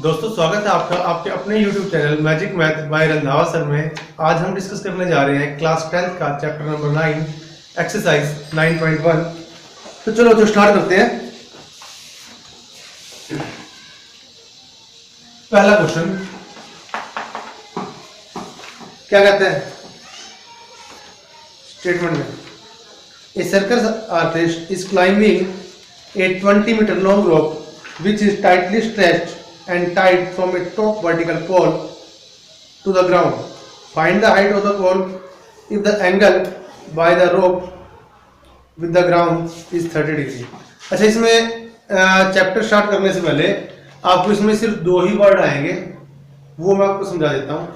दोस्तों स्वागत है आपका आपके अपने YouTube channel magic math bye Randhawa sir में। आज हम डिस्कस करने जा रहे हैं क्लास 10th का चैप्टर नंबर 9 एक्सरसाइज 9.1। तो चलो तो स्टार्ट करते हैं। पहला क्वेश्चन क्या कहते हैं स्टेटमेंट में, a circus artist is climbing a 20 meter long rope which is tightly stretched and tied from a top vertical pole to the ground. Find the height of the pole if the angle by the rope with the ground is 30 degree. अच्छा, इसमें chapter start करने से पहले आपको इसमें सिर्फ दो ही word आएंगे, वो मैं आपको समझा देता हूँ।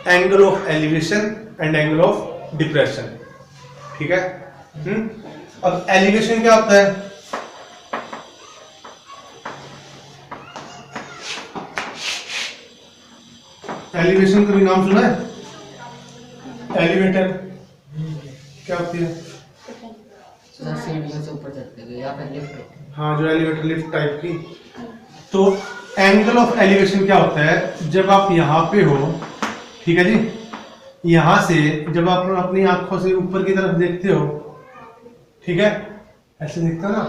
Angle of elevation and angle of depression. ठीक है। अब एलिवेशन क्या होता है? एलिवेशन का भी नाम सुना है? एलिवेटर क्या होती है? ऊपर चढ़ते हैं या फिर लिफ्ट। हाँ, जो एलिवेटर लिफ्ट टाइप की। तो एंगल ऑफ एलिवेशन क्या होता है? जब आप यहाँ पे हो, ठीक है जी, यहाँ से जब आप अपनी आंखों से ऊपर की तरफ देखते हो, ठीक है, ऐसे देखते हो ना,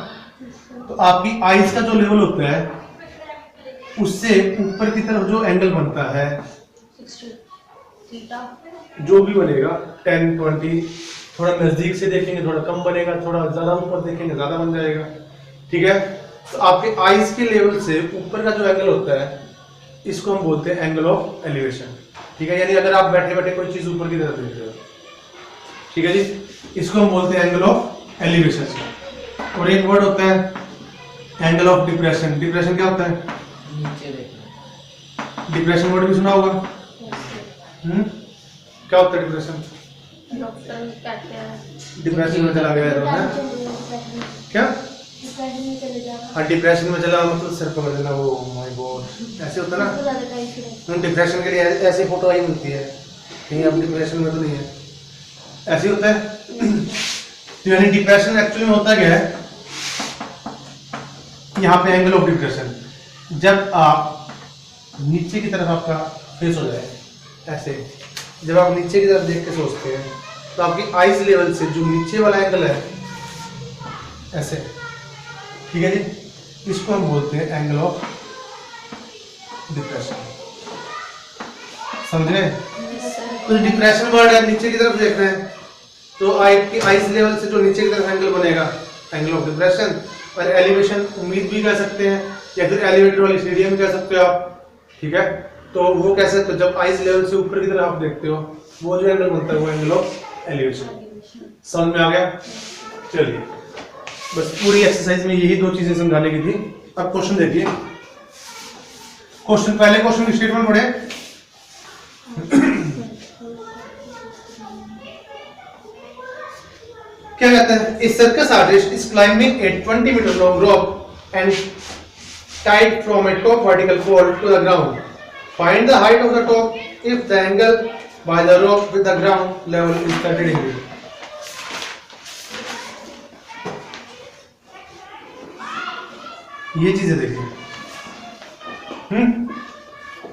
तो आपकी आईज का जो लेवल होता है उससे ऊपर की तरफ जो एंगल बनता है, जो भी बनेगा 10, 20, थोड़ा नजदीक से देखेंगे थोड़ा कम बनेगा, थोड़ा ज्यादा ऊपर देखेंगे ज्यादा बन जाएगा। ठीक है। तो आपके आईज के लेवल से ऊपर का जो एंगल होता है इसको हम बोलते हैं एंगल ऑफ एलिवेशन। ठीक है, यानी अगर आप बैठे बैठे कोई चीज ऊपर की तरफ देख रहे हो, ठीक है जी, इसको हम बोलते हैं एंगल ऑफ एलिवेशन। और एक वर्ड होता है एंगल ऑफ डिप्रेशन। डिप्रेशन क्या होता है? नीचे देखना। डिप्रेशन वर्ड भी सुना होगा। क्या होता है डिप्रेशन? डॉक्टर कहते हैं डिप्रेशन में चला गया है क्या? हाँ, डिप्रेशन में चला मतलब सर को बदलना, वो माय गॉड, ऐसे होता है ना। डिप्रेशन के लिए ऐसी फोटो आई मिलती है, नहीं अब डिप्रेशन में तो नहीं है, ऐसे होता है। तो यानी डिप्रेशन एक्चुअली में होता क्या है? यहाँ पे एंगल ऑफ डिप्रेशन, जब आप नीचे की तरफ आपका फेस हो जाए ऐसे, जब आप नीचे की तरफ देख के सोचते हैं तो आपकी आईज लेवल से जो नीचे वाला एंगल है ऐसे, ठीक है जी, इसको हम बोलते हैं एंगल ऑफ डिप्रेशन। समझ रहे? तो डिप्रेशन वर्ड है, नीचे की तरफ देख रहे हैं तो आईज लेवल से जो नीचे की तरफ एंगल बनेगा एंगल ऑफ डिप्रेशन। और एलिवेशन उम्मीद भी कह सकते हैं या फिर एलिवेटर वाली सीढ़ियां भी कह सकते हो आप। ठीक है, तो वो कैसे? तो जब आईज लेवल से ऊपर की तरफ आप देखते हो वो जो एंगल बनता है वो एंगल ऑफ एलिवेशन। समझ में आ गया? चलिए, बस पूरी एक्सरसाइज में यही दो चीजें समझाने की थी। अब क्वेश्चन देखिए। क्वेश्चन, पहले क्वेश्चन की स्टेटमेंट पढ़े। क्या कहते हैं? A circus artist is climbing a 20 meter long rope and tied from a top vertical pole to the ground. Find the height of the top if the angle by the rope with the ground level is 30 degree. ये चीजें देखिए।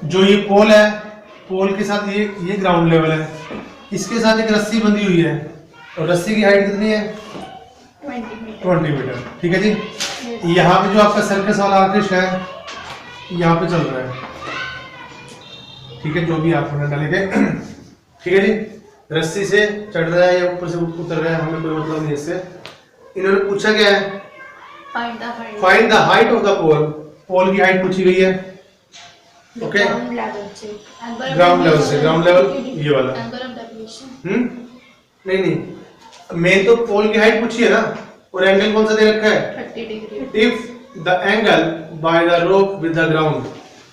जो ये पोल है, पोल के साथ ये ground level है, इसके साथ एक रस्सी बंधी हुई है और रस्सी की हाइट कितनी है? 20 मीटर। ठीक है जी। यहाँ पे जो आपका सर्कस वाला आर्टिस्ट है यहाँ पे चल रहा है, ठीक है, जो भी आप डालेंगे, ठीक है जी, रस्सी से चढ़ रहा है या ऊपर से उतर रहा है, हमें कोई मतलब नहीं इससे। इन्होंने पूछा क्या है? Find the height of the pole. Pole की हाइट पूछी गई है, ओके, ग्राउंड लेवल से। ग्राउंड लेवल ये वाला। नहीं, मेन तो पोल की हाइट पूछी है ना, और एंगल कौन सा दे रखा है? 30 degree. If the angle by the rope with the ground,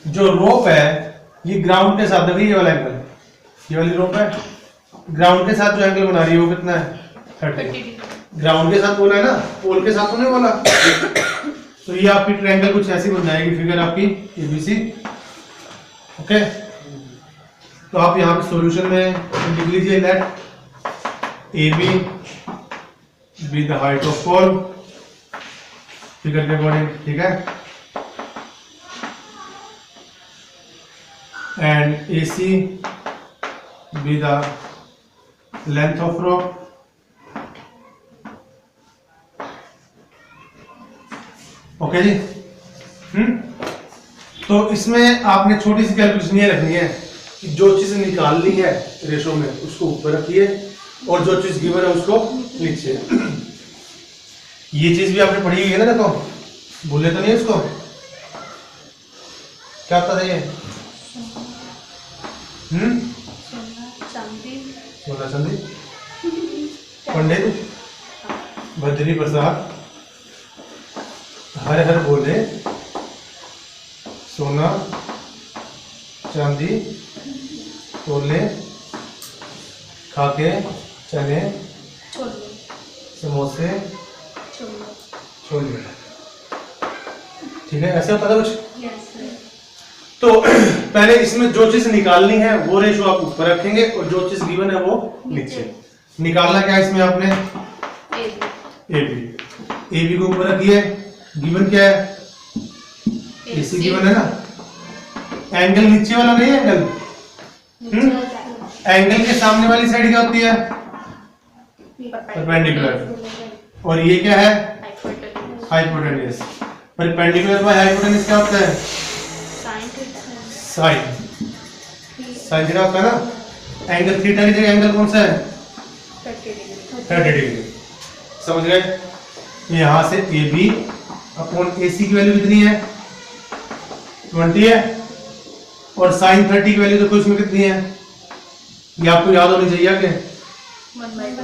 जो रोप है ये ग्राउंड के साथ, देखिए ये वाला एंगल, ये वाली रोप है, ग्राउंड के साथ जो एंगल बना रही है वो कितना है? 30। ग्राउंड के साथ बोला है ना, पोल के साथ तो नहीं बोला। तो ये आपकी ट्रायंगल कुछ ऐसी बन जाएगी फिगर आपकी ABC। ओके, तो आप यहाँ पे सॉल्यूशन में लिख लीजिए let AB be the height of pole, figure के अकॉर्डिंग। ठीक है, and AC be the length of rope. Okay जी। तो इसमें आपने छोटी सी कैलकुलेशन ये रखनी है कि जो चीज निकालनी है रेशो में उसको ऊपर रखिए और जो चीज गिवन है उसको नीचे। ये चीज भी आपने पढ़ी हुई है ना, देखो भूले तो नहीं उसको। क्या होता था ये? सोना चांदी। पंडित बद्री प्रसाद हर हर बोले सोना चांदी तोले खाके चने समोसे छोले। ठीक है, ऐसे होता था कुछ। तो पहले इसमें जो चीज निकालनी है वो रेशो आप ऊपर रखेंगे और जो चीज गिवन है वो नीचे। निकालना क्या है इसमें आपने? AB को ऊपर रखिए। गिवन क्या है? AC गिवन है ना। एंगल नीचे वाला नहीं है, एंगल के सामने वाली साइड क्या होती है? परपेंडिकुलर। और ये क्या है? हाइपोटेन्यूज। परपेंडिकुलर बाय हाइपोटेन्यूज क्या होता है? साइन। साइन थीटा होता है ना। एंगल थीटा की जगह एंगल कौन सा है? 30 डिग्री। समझ गए? यहां से AB अपॉन AC की वैल्यू कितनी है? 20 है। और साइन 30 की वैल्यू तो इसमें कितनी है? ये आपको याद होनी चाहिए कि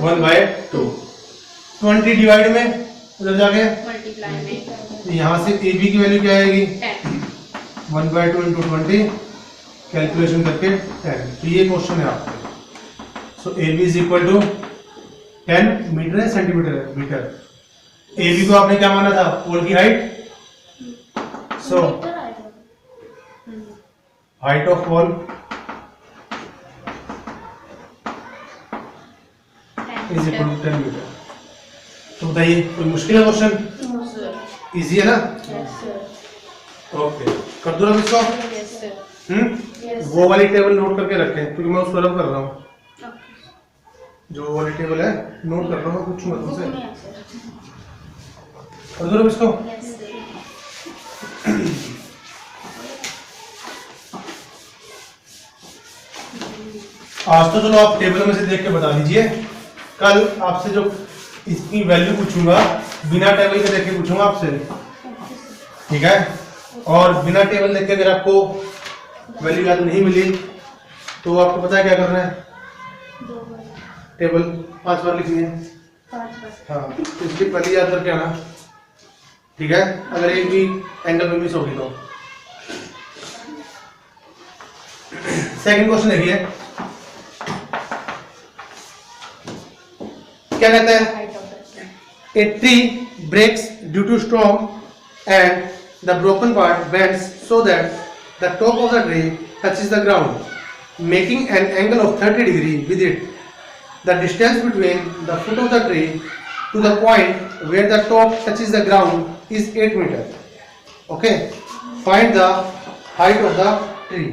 1/2। 20 डिवाइड में उधर जाके यहाँ से AB की वैल्यू क्या आएगी? 1/2 इंटू 20 कैलकुलेशन करके 10। तो ये क्वेश्चन है आपका। So AB is equal to 10 metre है, सेंटीमीटर है? मीटर। AB को आपने क्या माना था? पोल की height. So height of pole is equal to 10 metre. तो बताइए कोई मुश्किल है क्वेश्चन? इजी है ना? ओके, कर दो ना इसको। वो वाली टेबल नोट करके रखें क्योंकि मैं उसको रब कर रहा हूँ। जो वाली टेबल है नोट कर रहा हूँ, पूछूंगा तुमसे। कर दो ना इसको। आज तो चलो आप टेबल में से देख के बता दीजिए। कल आपसे जो इसकी वैल्यू पूछूंगा बिना टेबल के देख के पूछूंगा आपसे। ठीक है? और बिना टेबल देख के अगर आपको वैल्यू याद नहीं मिली तो आपको पता है क्या करना है? टेबल 5 बार लिखनी है। हाँ, इसलिए पहले याद करके आना। ठीक है? अगर एक भी एंगल में मिस होगी तो। सेकंड क्वेश्चन देखिए क्या कहता है? A tree breaks due to storm and the broken part bends so that the top of the tree touches the ground, making an angle of 30 degree with it. The distance between the foot of the tree to the point where the top touches the ground is 8 meter. Okay, find the height of the tree.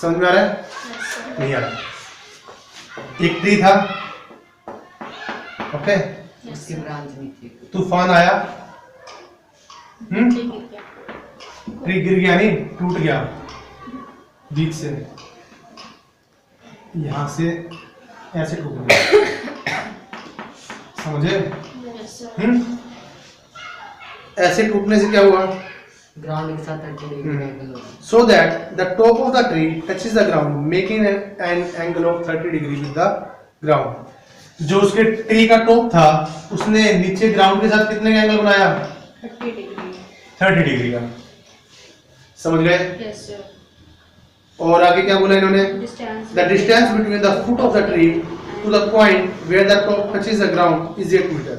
समझ में आ रहा है? नहीं आ रहा। एक tree था, okay, उसकी branch नीचे। तूफान आया, ट्री गिर गया, नहीं टूट गया बीच से, यहां से ऐसे टूट गया। समझे? ऐसे टूटने से क्या हुआ? ग्राउंड के साथ 30 डिग्री एंगल होगा। So that the top of the tree touches the ground, making an angle of 30 degree with the ground. जो उसके ट्री का टॉप था उसने नीचे ग्राउंड के साथ कितने का एंगल बनाया? 30 डिग्री का। समझ गए? Yes, sir. और आगे क्या बोला इन्होंने? The distance between the foot of the tree to the point where the top touches the ground is 8 meter.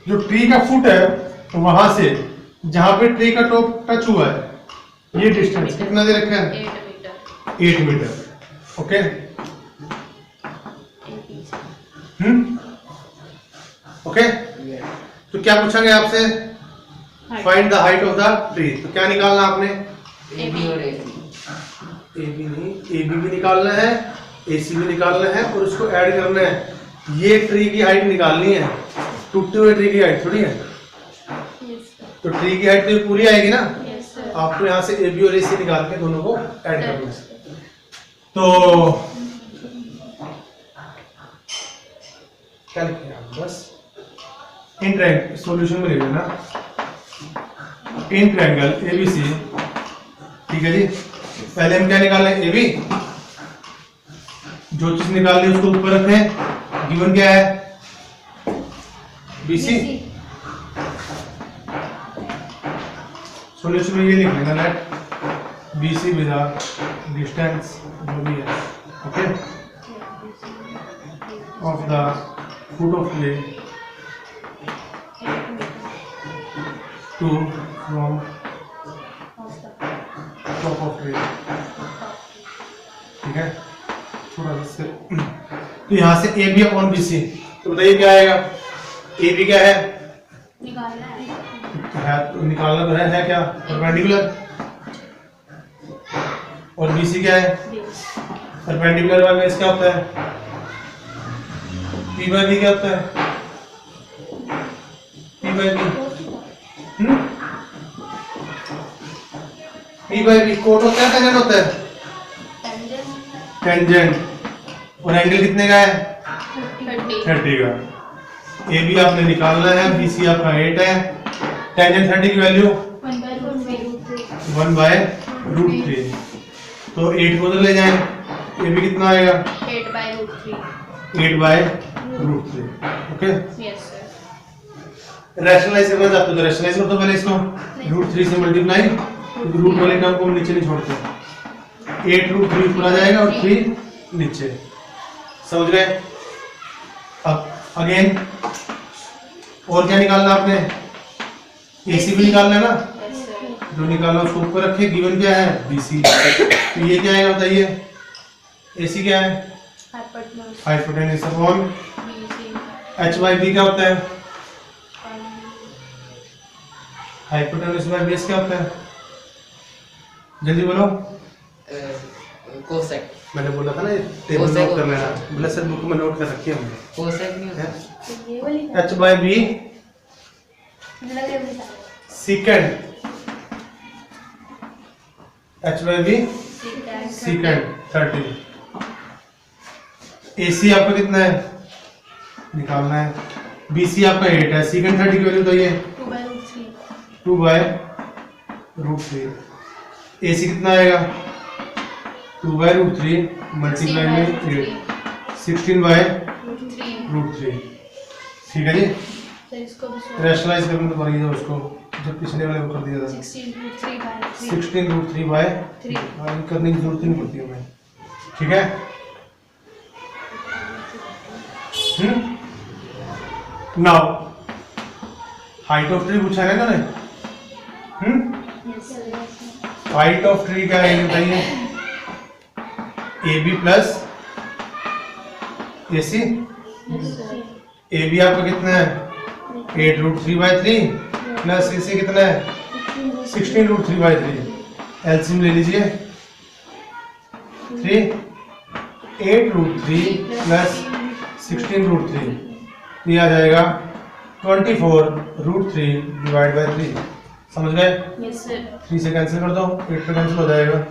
जो ट्री का फुट है वहां से जहां पे ट्री का टॉप टच हुआ है ये डिस्टेंस कितना दे रखा है? 8 मीटर। Okay, okay. तो क्या पूछा गया आपसे? Find the height of the tree. तो क्या निकालना आपने? AB और AC। ए बी नहीं, ए बी भी निकालना है, ए सी भी निकालना है और उसको ऐड करना है। ये ट्री की हाइट निकालनी है, टूटते हुए ट्री की हाइट थोड़ी है। तो ट्री की हाइट तो ये पूरी आएगी ना, आपको यहाँ से ए बी और ए सी निकाल के दोनों को ऐड करना है। तो क्या लिखेंगे आप, बस इन ट्रायंगल सॉल्यूशन में लिख लेना, इन ट्रायंगल एबीसी। ठीक है जी, पहले हम क्या निकाल रहे हैं, ए बी। जो चीज निकाल रहे उसको ऊपर रखें। गिवन क्या है, बीसी। सॉल्यूशन में ये लिख लेना, लेट बीसी विद डिस्टेंस जो भी है, okay, of the foot of tree to from top of tree. ठीक है, थोड़ा सा तो यहाँ से A B upon B C, तो बताइए क्या आएगा। ए बी क्या है, निकालना तो निकालना तो है क्या, परपेंडिकुलर। और बी सी क्या है, परपेंडिकुलर बाय बेस क्या होता है, पी बाय बी क्या होता है, P by B. P by B cot होता है, टेंजेंट होता है, टेंजेंट। और एंगल कितने का है, 30 का। ए बी आपने निकालना है, बी सी आपका 8 है, टेंजेंट 30 की वैल्यू 1/√3। तो 8 को उधर ले जाएं, ए बी कितना आएगा, 8/√3। ओके, रैशनलाइज करना चाहते हो तो रैशनलाइज कर दो पहले इसको, √3 से मल्टीप्लाई, रूट वाले टर्म को हम नीचे नहीं छोड़ते। 8√3 ऊपर आ जाएगा और 3 नीचे। समझ गए। अब अगेन और क्या निकालना आपने, एसी भी निकालना है ना, जो निकालना उसको ऊपर रखे। गिवन क्या है, बीसी। तो ये क्या है बताइए, एसी क्या है, hypotenuse upon H by B क्या होता है, हाइपोटेन्यूज बाई बेस क्या होता है, जल्दी बोलो। कोसेक। मैंने बोला था ना टेबल नोट कर लेना, बोला सर बुक में नोट कर रखी है हमने। कोसेक नहीं होता, H by B second, H by B second 30। AC आपका कितना है, निकालना है। बीसी आपका 8 है, सेकंड 30 की वैल्यू बताइए, 2/√3। एसी कितना आएगा, 2/√3 मल्टीप्लाई में 8, 16/√3। ठीक है जी, रैशनलाइज करना तो पड़ेगा उसको, जब पिछले वाले को कर दिया था 16√3/3 करने की जरूरत नहीं पड़ती हमें। ठीक है, नाउ हाइट ऑफ ट्री पूछा है ना इन्होंने। हाइट ऑफ ट्री क्या है बताइए, A B plus A C. A B आपका कितना है, 8√3/3 प्लस ए सी कितना है, 16√3/3। एलसीएम ले लीजिए, 3 8√3 प्लस 16√3, ये आ जाएगा 24√3/3। समझ गए। 3 से कैंसिल कर दो, 8 पे कैंसिल हो जाएगा।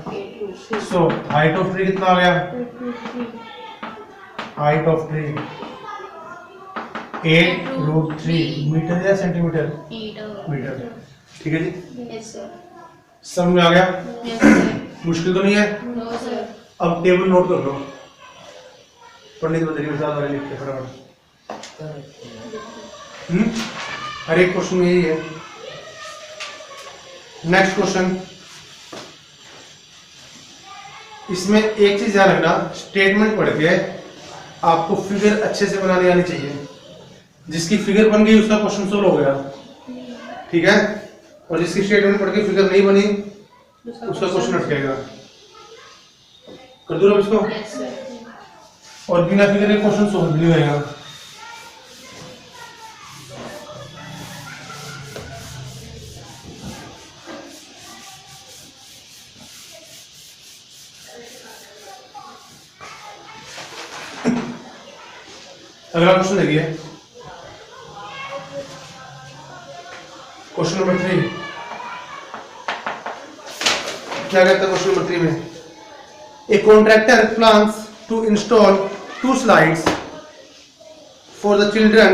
सो हाइट ऑफ ट्री कितना आ गया, हाइट ऑफ ट्री 8√3 मीटर या सेंटीमीटर, मीटर। ठीक है जी, समझ में आ गया, मुश्किल तो नहीं है। अब टेबल नोट कर लो, पंडित बदरी वाले लिख के फटाफट। हर एक क्वेश्चन में यही है। नेक्स्ट क्वेश्चन, इसमें एक चीज ध्यान रखना, स्टेटमेंट पढ़ के आपको फिगर अच्छे से बनानी आनी चाहिए। जिसकी फिगर बन गई उसका क्वेश्चन सोल्व हो गया, ठीक है। और जिसकी स्टेटमेंट पढ़ के फिगर नहीं बनी उसका क्वेश्चन अटकेगा। कर दो इसको, और बिना फिगर के क्वेश्चन सोल्व नहीं होगा। अगला क्वेश्चन देखिए, क्वेश्चन नंबर 3 क्या कहता है क्वेश्चन नंबर 3 में? A contractor plans to install 2 slides for the children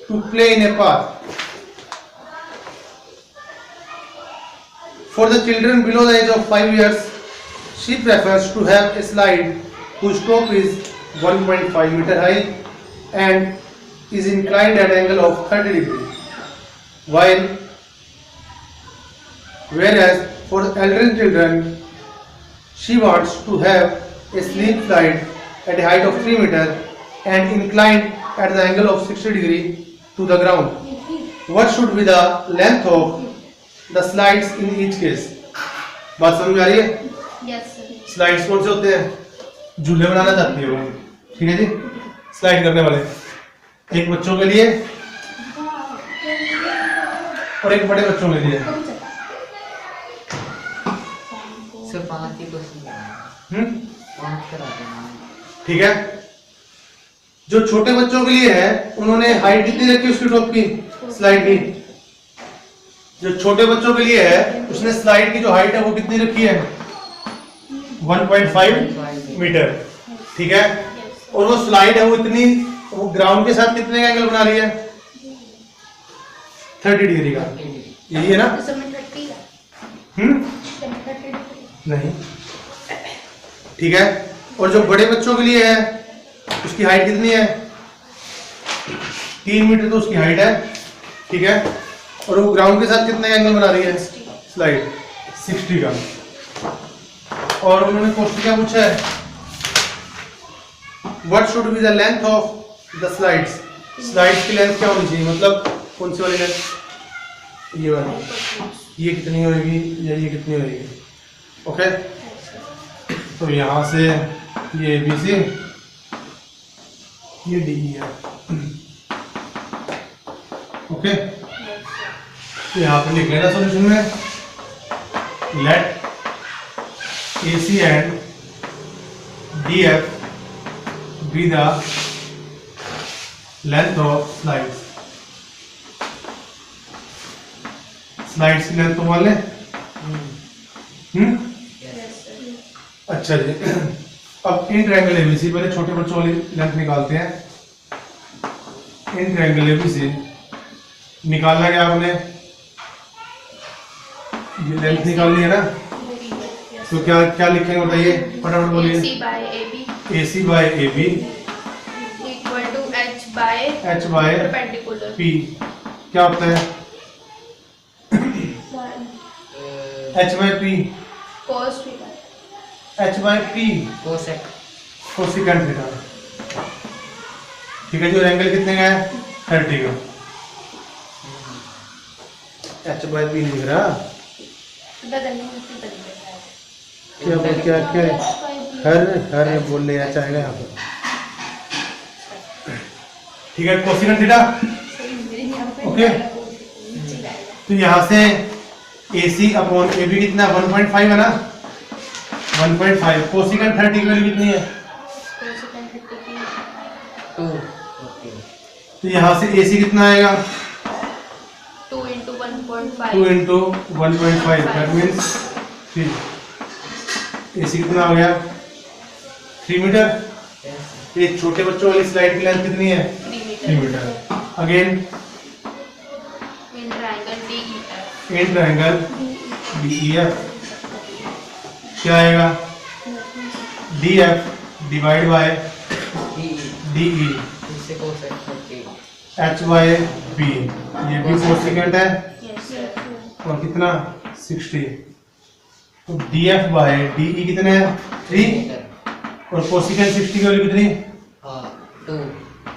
to play in a park. For the children below the age of 5 years, she prefers to have a slide whose top is 1.5 meter high and is inclined at an angle of 30 degrees. Whereas for elder children, she wants to have a sleep slide at a height of 3 meters and inclined at the angle of 60 degrees to the ground. What should be the length of the slides in each case? बात समझ में आ रही है? Yes sir. Slides कौन से होते हैं? झूले बनाना चाहती है वो, ठीक है जी, स्लाइड करने वाले, एक बच्चों के लिए और एक बड़े बच्चों के लिए। सर 5 ही क्वेश्चन 5 करा देना। ठीक है, जो छोटे बच्चों के लिए है उन्होंने हाइट कितनी रखी उसकी टॉप की स्लाइड की? जो छोटे बच्चों के लिए है उसने स्लाइड की जो हाइट है वो कितनी रखी है? 1.5 मीटर, ठीक है। और वो स्लाइड है वो इतनी, वो ग्राउंड के साथ कितने का एंगल बना रही है? 30 डिग्री का, यही है ना? नहीं, ठीक है। और जो बड़े बच्चों के लिए है उसकी हाइट कितनी है? 3 मीटर तो उसकी हाइट है, ठीक है। और वो ग्राउंड के साथ कितने का एंगल बना रही है स्लाइड? 60 का। और उन्होंने क्वेश्चन क्या पूछा है? What should be the length of the slides? Slides की लेंथ क्या होनी चाहिए, मतलब कौन सी वाली लेंथ? ये वाली, ये कितनी होगी या ये कितनी होगी? ओके, तो यहाँ से ये ABC, ये DE है, ओके। तो यहाँ पे लिख लेना सॉल्यूशन में, let AC and DF be the length of slides. Slides की लेंथ तो मान लें। अच्छा जी, अब इन ट्रायंगल ABC, पहले छोटे बच्चों वाली लेंथ निकालते हैं। इन ट्रायंगल ABC निकालना क्या आपने? ये लेंथ निकालनी है ना, तो क्या क्या लिखेंगे बताइए, फटाफट बोलिए। AC by AB equal to H by perpendicular P क्या होता है? H by P cos थीटा, H by P कोसेकेंट थीटा, ठीक है। जो एंगल कितने का है? 30 का। H by P लिख रहा, क्या क्या हर बोलने चाहेगा यहाँ पर, ठीक है। Cosecant theta, okay. तो यहाँ से AC अपॉन AB कितना? 1.5 है ना, 1.5। कोसेकेंट 30 की वैल्यू कितनी है? 2। तो यहाँ से AC कितना आएगा? 2 into 1.5 2 into 1.5, that means 3। AC कितना हो गया? 3 मीटर। ये छोटे बच्चों वाली स्लाइड की लेंथ कितनी है? 3 metre. Again in triangle DEF क्या आएगा? DF divide by DE H by B, ये भी कोसेकेंट है और कितना? 60। तो DF by DE कितने हैं? 3। और कोसेकेंट 60 की वैल्यू कितनी? 2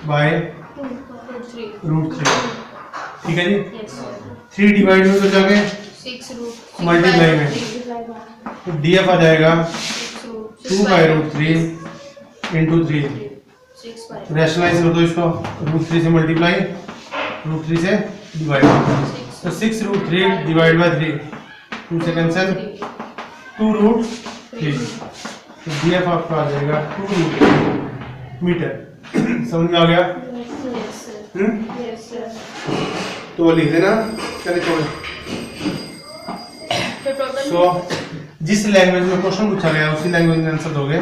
बाय √3, ठीक है जी। 3 डिवाइड में तो जाके 6 मल्टीप्लाई में, तो DF आ जाएगा 2 by √3 into 3। रैशनलाइज कर दो इसको, √3 से मल्टीप्लाई, √3 से डिवाइड, तो 6 √3 डिवाइड बाय 3, 2 से कैंसिल, 2 √3। तो DF आपका आ जाएगा 2 मीटर। समझ में आ गया? Yes, sir. तो वो लिख देना क्या लिखोगे। तो total सो जिस लैंग्वेज में क्वेश्चन पूछा गया उसी लैंग्वेज में आंसर दोगे।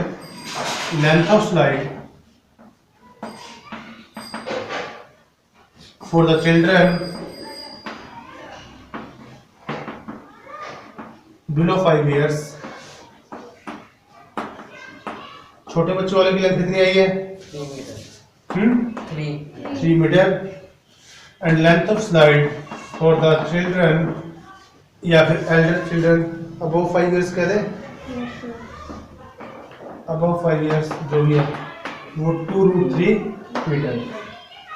Length of slide for the children below 5 years, छोटे बच्चों वाले की लेंथ कितनी आई है? 3 metre 3 3 metre. And length of slide for the children या फिर एल्डर चिल्ड्रन अबव 5 years कह दे, अबव 5 years जो भी है वो 2√3 मीटर।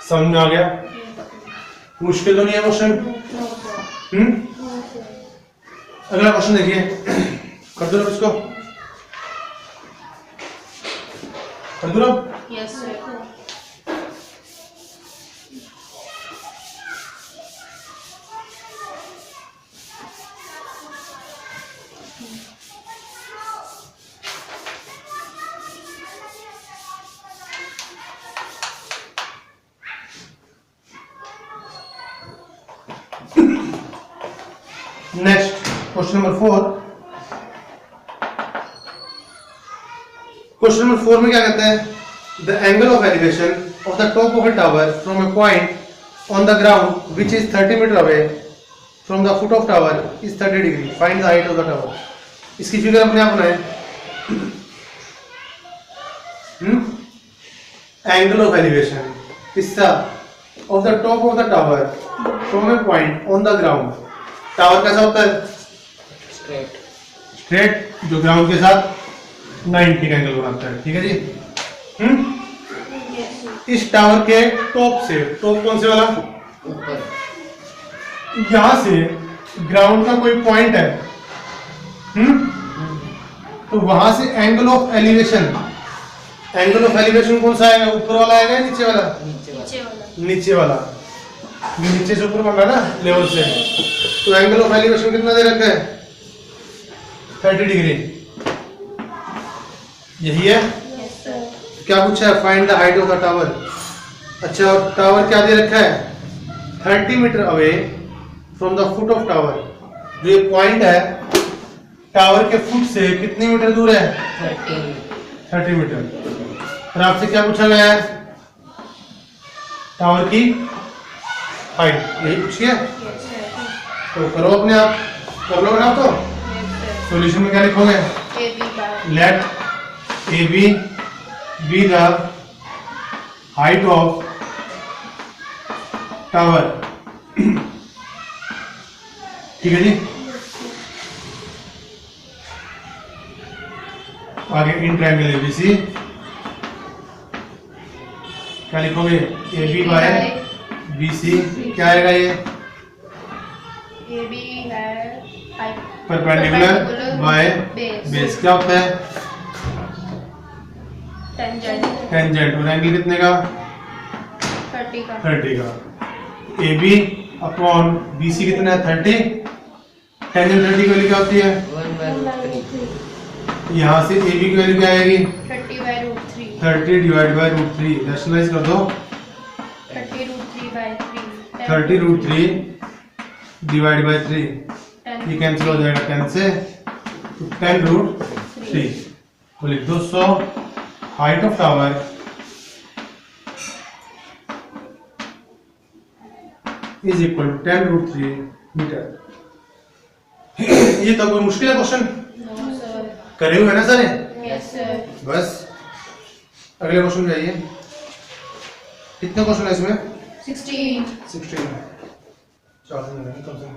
समझ में आ गया? मुश्किल तो नहीं है क्वेश्चन? अगला क्वेश्चन देखिए, कर दो इसको, कर दो। Yes, sir. Next question number 4। Question number 4 में क्या कहते हैं? The angle of elevation of the top of a tower from a point on the ground which is 30 metre away from the foot of tower is 30 degree. Find the height of the tower. इसकी figure अपने आप बनाए। Angle of elevation इसका of the top of the tower from a point on the ground. Tower कैसा होता है? Straight straight, जो ground के साथ 90 का एंगल बनाता है। ठीक है जी। इस टावर के टॉप से, टॉप कौन से वाला? ऊपर यहां से ग्राउंड का कोई पॉइंट है, तो वहां से angle of elevation, angle of elevation कौन सा आएगा? ऊपर वाला आएगा या नीचे वाला? नीचे वाला। नीचे वाला। ये नीचे से ऊपर बन रहा है ना लेवल से, तो एंगल ऑफ एलिवेशन कितना दे रखा है? 30 डिग्री। यही है। Yes, sir. क्या पूछा है? Find the height of the tower. अच्छा, और टावर क्या दे रखा है? 30 metre away from the foot of tower. जो ये पॉइंट है टावर के फुट से कितनी मीटर दूर है? 30 मीटर। और आपसे क्या पूछा गया है? टावर की हाइट, यही पूछिए। Yes, sir. तो करो अपने आप, कर लो ना। तो Yes, sir. सॉल्यूशन में क्या लिखोगे? AB by let A B be the height of tower. ठीक है जी। आगे इन ट्रायंगल एबीसी क्या लिखोगे? A B by B C. क्या आएगा ये? AB है परपेंडिकुलर बाय बेस। क्या होता है? Tangent tangent. और एंगल कितने का? 30 का। 30 का। A B upon B C कितना है? 30। टेंजेंट 30 की वैल्यू क्या होती है? 1/3 यहाँ से ए बी की वैल्यू क्या आएगी? 30/√3। 30 डिवाइड बाय √3। रैशनलाइज कर दो। 30√3/3 30√3 डिवाइड बाय 3, ये कैंसिल हो जाएगा 10 से, तो 10√3 तो लिख दो। So height of tower is equal to 10√3 metre. ये तो कोई मुश्किल है क्वेश्चन? No sir. करे हुए है ना सारे? Yes sir. बस अगले क्वेश्चन जाइए। कितने क्वेश्चन है इसमें? 16। 4 दिन लगेंगे कम से कम।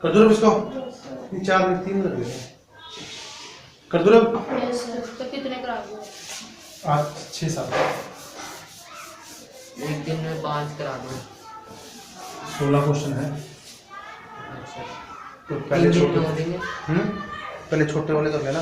कर दो इसको। 4 में 3 लग गए। कर दो यस सर। तो कितने करा दो? आज 6-7 एक दिन में 5 करा दो। 16 क्वेश्चन है। अच्छा तो पहले तीन दिन में छोटे हो देंगे। पहले छोटे वाले कर लेना।